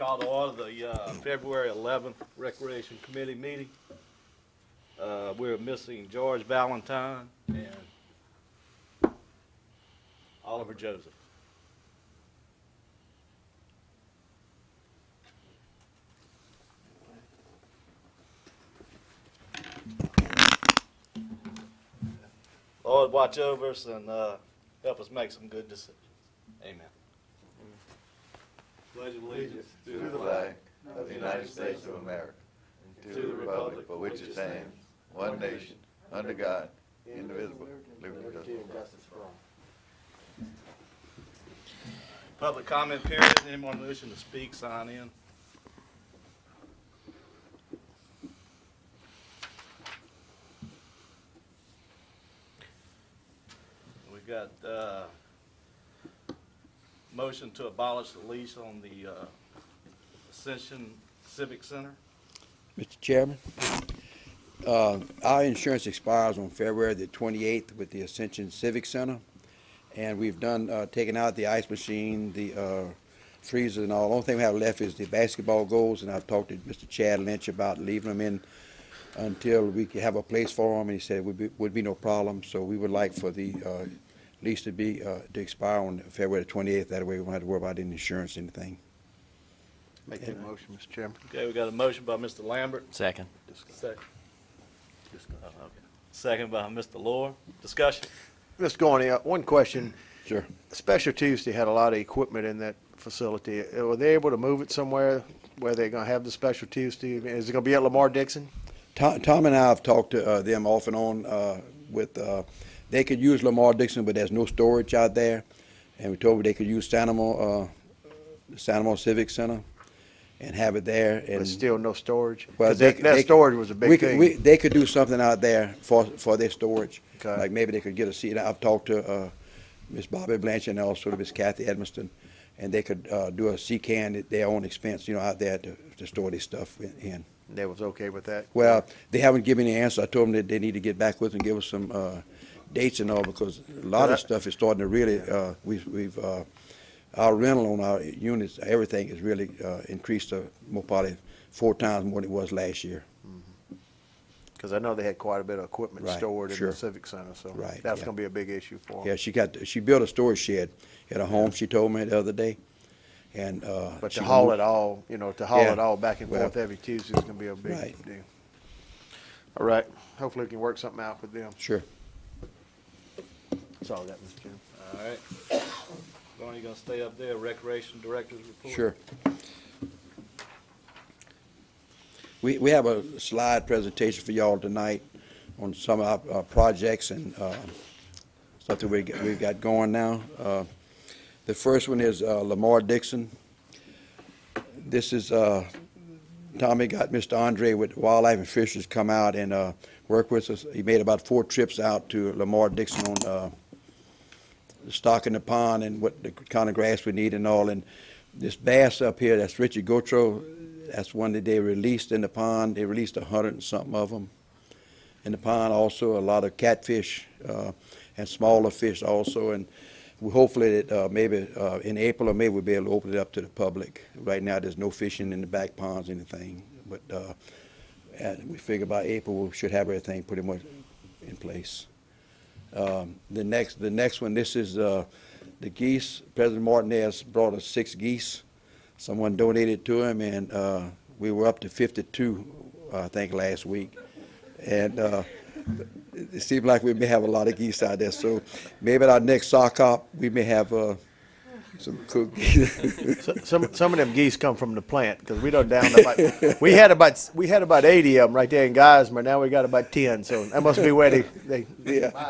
Call to order the February 11th Recreation Committee meeting. We're missing George Valentine and Oliver Joseph. Lord, watch over us and help us make some good decisions. Amen. Pledge allegiance to the flag of the United States of America, and to the republic for which it stands, one nation, under God, indivisible, liberty and justice for all. Public comment period. Anyone wishing to speak, sign in. We got motion to abolish the lease on the Ascension Civic Center. Mr. Chairman, our insurance expires on February the 28th with the Ascension Civic Center, and we've done taken out the ice machine, the freezer, and all. The only thing we have left is the basketball goals, and I've talked to Mr. Chad Lynch about leaving them in until we can have a place for them, and he said it would be no problem. So we would like for the lease to be to expire on February the 28th. That way we won't have to worry about any insurance or anything. Make that motion, Mr. Chairman. Okay, we got a motion by Mr. Lambert. Second. Second. Second by Mr. Lohr. Discussion. Mr. Gorney, one question. Sure. Special Tuesday had a lot of equipment in that facility. Were they able to move it somewhere where they're going to have the Special Tuesday? Is it going to be at Lamar Dixon? Tom and I have talked to them off and on with they could use Lamar Dixon, but there's no storage out there. And we told them they could use Sanamo Civic Center and have it there. And But still no storage? well, that storage was a big thing. They could do something out there for their storage. Okay. Like maybe they could get a seat. I've talked to Miss Bobby Blanchard and also to Miss Kathy Edmiston, and they could do a sea can at their own expense, out there to store their stuff in. They was okay with that? Well, they haven't given me an answer. I told them that they need to get back with us and give us some dates and all, because a lot of stuff is starting to really, our rental on our units, everything is really increased to probably 4 times more than it was last year. Because I know they had quite a bit of equipment Right, stored in sure. the Civic Center, so Right, that's yeah. going to be a big issue for them. Yeah, she built a storage shed at her home, she told me the other day. And But she to haul moved- it all, Yeah. it all back and Well, forth every Tuesday is going to be a big right. deal. All right. Hopefully we can work something out with them. Sure. That's all I got, Mr. Chairman. All right. Are you going to stay up there? Recreation Director's report. Sure. We have a slide presentation for y'all tonight on some of our projects and stuff that we've got going now. The first one is Lamar Dixon. This is Tommy got Mr. Andre with Wildlife and Fisheries come out and work with us. He made about 4 trips out to Lamar Dixon on stocking the pond and what the kind of grass we need and all. And this bass up here, that's Richard Gautreaux, that's one that they released in the pond. They released 100 and something of them in the pond. Also a lot of catfish and smaller fish also. And we hopefully that maybe in April or May we'll be able to open it up to the public. Right now there's no fishing in the back ponds or anything. But and we figure by April we should have everything pretty much in place. The next one, this is the geese. President Martinez brought us 6 geese. Someone donated to him, and we were up to 52, I think, last week. And it seems like we may have a lot of geese out there. So maybe at our next sock hop, we may have some cooked geese. Some of them geese come from the plant, because we don't down about we had about 80 of them right there in Geismar. Now we got about 10, so that must be where they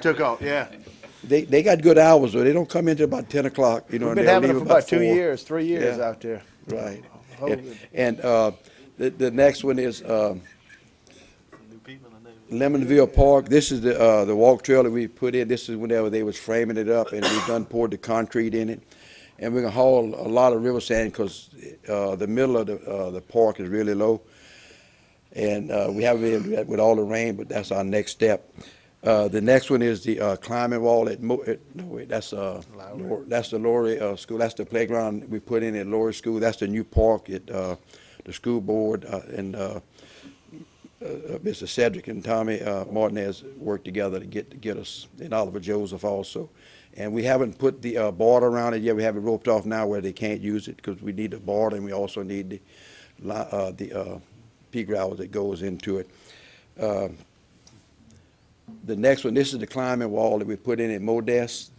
took off. Yeah, They got good hours, though. They don't come in until about 10 o'clock. we've And been they'll having them leave for about 4. 2 years, 3 years Yeah. out there. Right. Oh, And the next one is Lemonville Park. This is the walk trail that we put in. This is whenever they was framing it up, and we've done poured the concrete in it. And we're gonna haul a lot of river sand because the middle of the park is really low, and we haven't been able to do that with all the rain. But that's our next step. The next one is the climbing wall no, wait, that's the Lowry School. That's the playground we put in at Lowry School. That's the new park at the school board and Mr. Cedric and Tommy Martinez worked together to get us, and Oliver Joseph also. And we haven't put the border around it yet. We have it roped off now where they can't use it because we need the border and we also need the pea gravel that goes into it. The next one, this is the climbing wall that we put in at Modest.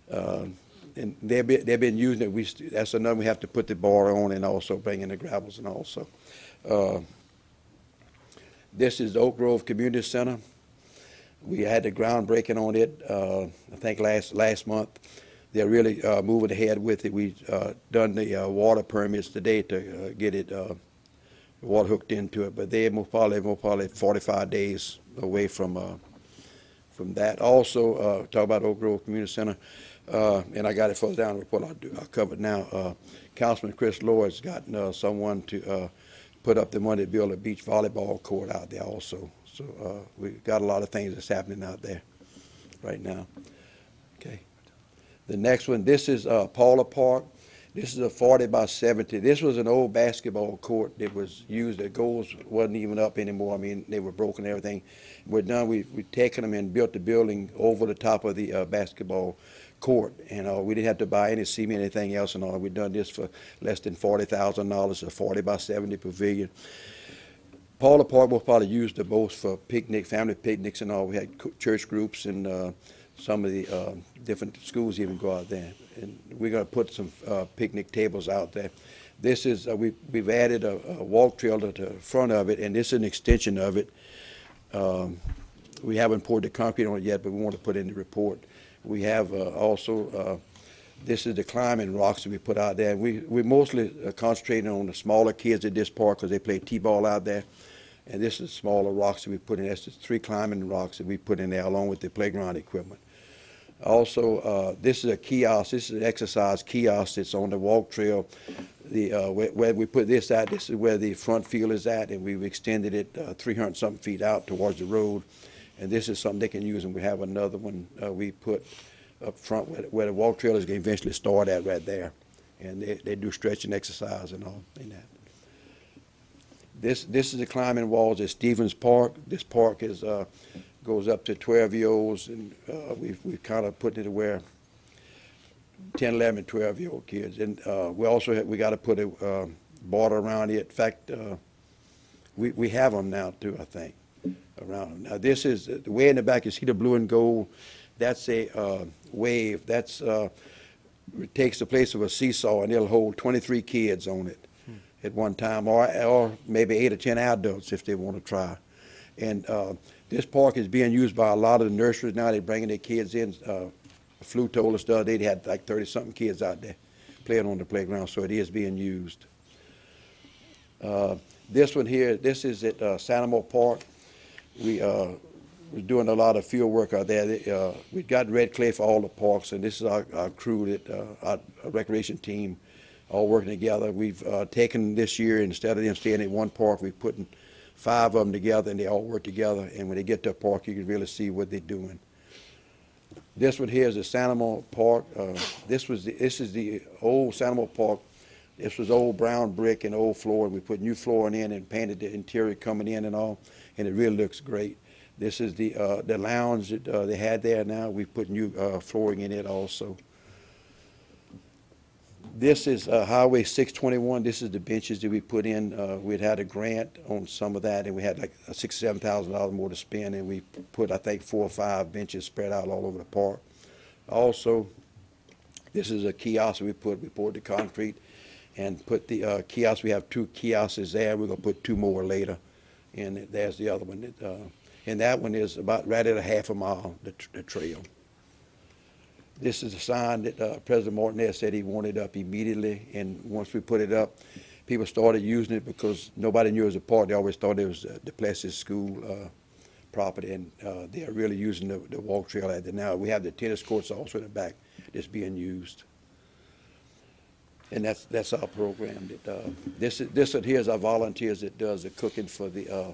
And they've been using it. That's another we have to put the border on and also bring in the gravels and also. This is the Oak Grove Community Center. We had the groundbreaking on it, I think last month. They're really moving ahead with it. We've done the water permits today to get it water hooked into it, but they're most probably 45 days away from that. Also, talk about Oak Grove Community Center, and I got it further down in the report. I'll cover it now. Councilman Chris Lloyd's gotten someone to put up the money to build a beach volleyball court out there also. So we've got a lot of things that's happening out there right now. Okay. The next one, this is Paula Park. This is a 40 by 70. This was an old basketball court that was used. The goals wasn't even up anymore. I mean, they were broken and everything. We're done. We've taken them and built the building over the top of the basketball court. And we didn't have to buy any cement, anything else and all. We've done this for less than $40,000, a 40 by 70 pavilion. Paula Park was probably used the most for family picnics and all. We had church groups and some of the different schools even go out there. And we're going to put some picnic tables out there. This is, we've added a walk trail to the front of it, and this is an extension of it. We haven't poured the concrete on it yet, but we want to put it in the report. We have also, this is the climbing rocks that we put out there. We mostly concentrating on the smaller kids at this park because they play t-ball out there. And this is smaller rocks that we put in. That's just 3 climbing rocks that we put in there along with the playground equipment. Also, this is a kiosk. This is an exercise kiosk that's on the walk trail. Where we put this at, this is where the front field is at, and we've extended it 300-something feet out towards the road. And this is something they can use, and we have another one we put up front where the walk trail is going to eventually start at right there. And they do stretching exercise and all in that. This is the climbing walls at Stevens Park. This park is goes up to 12-year-olds, and we've kind of put it where 10, 11, 12-year-old kids. And we got to put a border around it. In fact, we have them now too, I think, around them. Now this is the way in the back. You see the blue and gold. That's a wave. That's it takes the place of a seesaw, and it'll hold 23 kids on it at one time, or maybe 8 or 10 adults if they want to try. And this park is being used by a lot of the nurseries now. They're bringing their kids in. Flu told us the other day they had like 30-something kids out there playing on the playground, so it is being used. This one here, this is at Sanamo Park. We're doing a lot of field work out there. We've got red clay for all the parks, and this is our crew, our recreation team, all working together. We've taken this year, instead of them staying at one park, we've put 5 of them together, and they all work together. And when they get to a park, you can really see what they're doing. This one here is the Sanamo Park. This is the old Sanamo Park. This was old brown brick and old floor. We put new flooring in and painted the interior coming in and all, and it really looks great. This is the lounge that they had there now. We put new flooring in it also. This is Highway 621. This is the benches that we put in. We'd had a grant on some of that, and we had like $6,000 to $7,000 more to spend, and we put, I think, 4 or 5 benches spread out all over the park. Also, this is a kiosk we put. We poured the concrete and put the kiosk. We have 2 kiosks there. We're going to put 2 more later, and there's the other one. And that one is about right at a half a mile, the trail. This is a sign that President Martinez said he wanted up immediately, and once we put it up, people started using it because nobody knew it was a park. They always thought it was the Plessis School property, and they are really using the walk trail at it now. We have the tennis courts also in the back that's being used. And that's our program. That this one here is our volunteers that does the cooking for the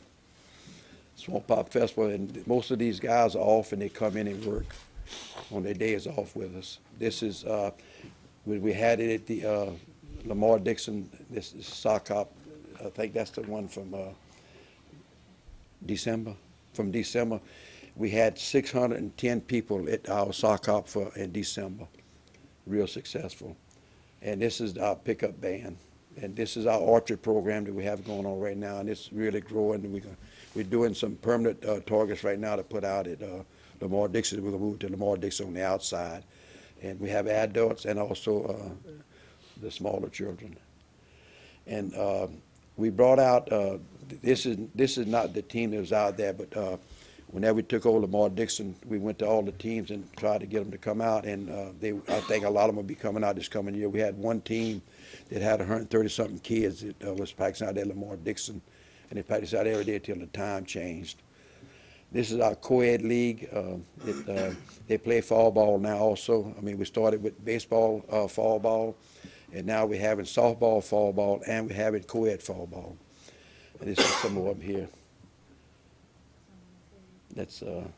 Swamp Pop Festival, and most of these guys are off and they come in and work on their days off with us. This is, we had it at the Lamar Dixon, this is sock hop. I think that's the one from December. From December, we had 610 people at our sock hop in December. Real successful. And this is our pickup band. And this is our archery program that we have going on right now, and it's really growing. We're doing some permanent targets right now to put out at Lamar Dixon. We're going to move to Lamar Dixon on the outside. And we have adults and also the smaller children. And we brought out, this is not the team that was out there, but whenever we took over Lamar Dixon, we went to all the teams and tried to get them to come out, and I think a lot of them will be coming out this coming year. We had one team that had 130-something kids that was practicing out there at Lamar Dixon, and they practiced out every day until the time changed. This is our co-ed league. They play fall ball now also. I mean, we started with baseball fall ball, and now we're having softball fall ball, and we're having co-ed fall ball. And this is some more of them here. That's and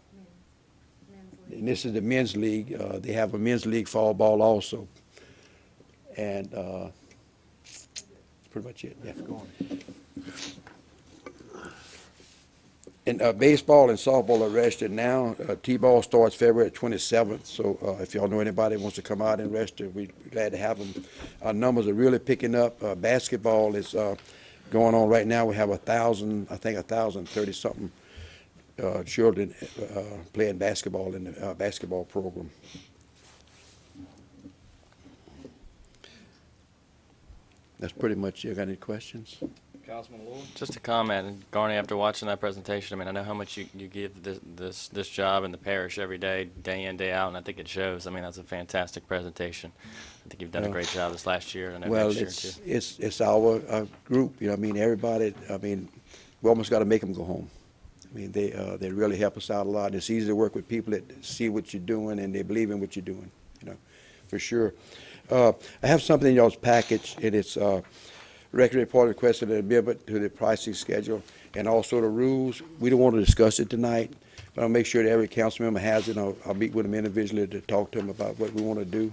this is the men's league. They have a men's league fall ball also, and that's pretty much it. Yeah. And baseball and softball are registered now. T-ball starts February 27th, so if y'all know anybody that wants to come out and register, we're glad to have them. Our numbers are really picking up. Basketball is going on right now. We have 1,030-something children playing basketball in the basketball program. That's pretty much it. You got any questions? Councilman Lord? Just a comment, Garney, after watching that presentation, I mean, I know how much you give this job in the parish every day, day in, day out, and I think it shows. I mean, that's a fantastic presentation. I think you've done a great job this last year and Well, next year, too. it's our group, you know, I mean, everybody, I mean, we almost got to make them go home. I mean, they really help us out a lot. It's easy to work with people that see what you're doing and they believe in what you're doing, you know, for sure. I have something in y'all's package, and it's record report requested an amendment to the pricing schedule and also the rules. We don't want to discuss it tonight, but I'll make sure that every council member has it. I'll meet with them individually to talk to them about what we want to do,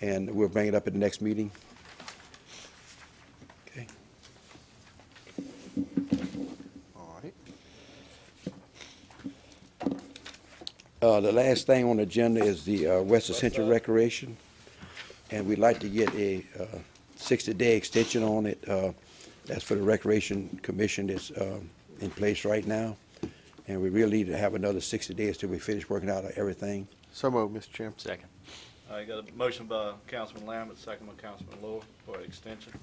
and we'll bring it up at the next meeting. Okay. All right. The last thing on the agenda is the West Ascension Recreation, and we'd like to get a 60-day extension on it. That's for the Recreation Commission that's in place right now, and we really need to have another 60 days till we finish working out everything. So moved, Mr. Chairman. Second. I got a motion by Councilman Lambert, second by Councilman Lord for extension.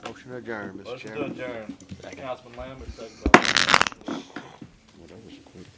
Motion adjourned, Mr. Motion to Chairman. adjourn. Second. Councilman Lambert, second by Councilman Lord. Well, that was quick.